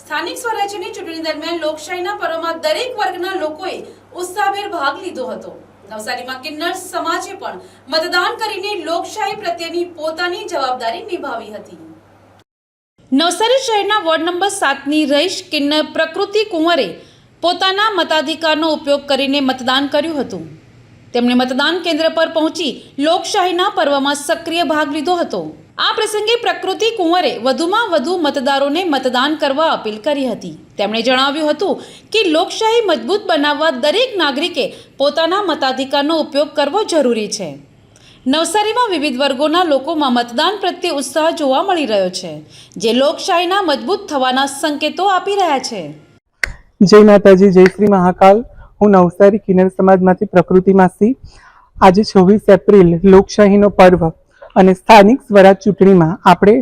સ્થાનિક સ્વરાજ્યની ચૂંટણી દરમિયાન લોકશાહીના પર્વમાં દરેક વર્ગના લોકોએ ઉત્સાહભેર ભાગ લીધો હતો। નવસારીમાં કિન્નર સમાજે પણ મતદાન કરીને લોકશાહી પ્રત્યેની પોતાની જવાબદારી નિભાવી હતી। નવસારી શહેરના વોર્ડ નંબર 7ની રહીશ કિન્નર પ્રકૃતિ કુંવરે પોતાના મતાધિકારનો ઉપયોગ કરીને મતદાન કર્યું હતું। તેમણે મતદાન કેન્દ્ર પર પહોંચી લોકશાહીના પર્વમાં સક્રિય ભાગ લીધો હતો। આ પ્રસંગે પ્રકૃતિ કુંવરે વધુમાં વધુ મતદારોને મતદાન કરવા અપીલ કરી હતી। તેમણે જણાવ્યું હતું કે લોકશાહી મજબૂત બનાવવા દરેક નાગરિકે પોતાના મતાધિકારનો ઉપયોગ કરવો જરૂરી છે। નવસારીમાં વિવિધ વર્ગોના લોકોમાં મતદાન પ્રત્યે ઉત્સાહ જોવા મળી રહ્યો છે, જે લોકશાહીના મજબૂત થવાના સંકેતો આપી રહ્યા છે। જય માતાજી, જય શ્રી મહાકાલ। હું નવસારી કિન્નર સમાજમાંથી પ્રકૃતિ માસી। આજે 26 એપ્રિલ લોકશાહીનો પર્વ અને સ્થાનિક સ્વરાજ ચૂંટણીમાં આપણે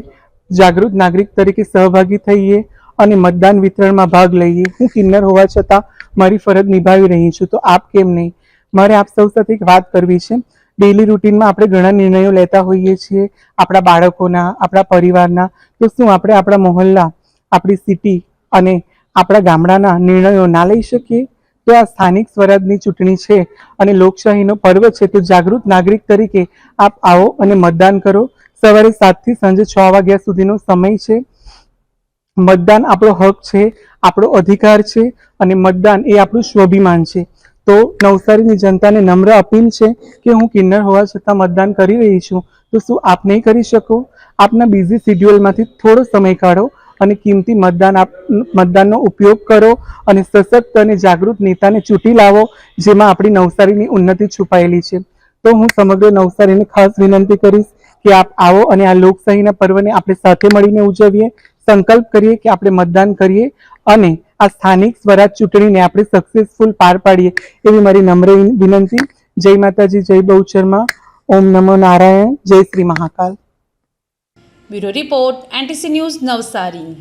જાગૃત નાગરિક તરીકે સહભાગી થઈએ અને મતદાન વિતરણમાં ભાગ લઈએ। હું કિન્નર હોવા છતાં મારી ફરજ નિભાવી રહી છું, તો આપ કેમ નહીં? મારે આપ સૌ સાથે એક વાત કરવી છે। ડેઈલી રૂટીનમાં આપણે ઘણા નિર્ણયો લેતા હોઈએ છીએ, આપણા બાળકોના, આપણા પરિવારના। તો શું આપણે આપણા મોહલ્લા, આપણી સિટી અને આપણા ગામડાના નિર્ણયો ના લઈ શકીએ? તો આ સ્થાનિક સ્વરાજની ચૂંટણી છે અને લોકશાહીનો પર્વ છે, તો જાગૃત નાગરિક તરીકે આપ આવો અને મતદાન કરો। સવારે 7 થી સાંજે 6 વાગ્યા સુધીનો સમય છે। મતદાન આપણો હક છે, આપણો અધિકાર છે અને મતદાન એ આપણું સ્વાભિમાન છે। તો નવસારીની જનતાને નમ્ર અપીલ છે કે હું કિન્નર હોવા છતાં મતદાન કરી રહી છું, તો શું આપ નહીં કરી શકો? આપના બિઝી શિડ્યુલમાંથી થોડો સમય કાઢો અને કિંમતી મતદાનનો ઉપયોગ કરો અને સશક્ત અને જાગૃત નેતાને ચૂંટી લાવો, જેમાં આપણી નવસારીની ઉન્નતિ છુપાયેલી છે। તો હું સમગ્ર નવસારીને ખાસ વિનંતી કરીશ કે આપ આવો અને આ લોકશાહીના પર્વને આપણે સાથે મળીને ઉજવીએ, સંકલ્પ કરીએ કે આપણે મતદાન કરીએ અને આ સ્થાનિક સ્વરાજ ચૂંટણીને આપણે સક્સેસફુલ પાર પાડીએ, એવી મારી નમ્ર વિનંતી। જય માતાજી, જય બહુચરમાં, ઓમ નમો નારાયણ, જય Shri Mahakal. Bureau report, NTC news, Navsari.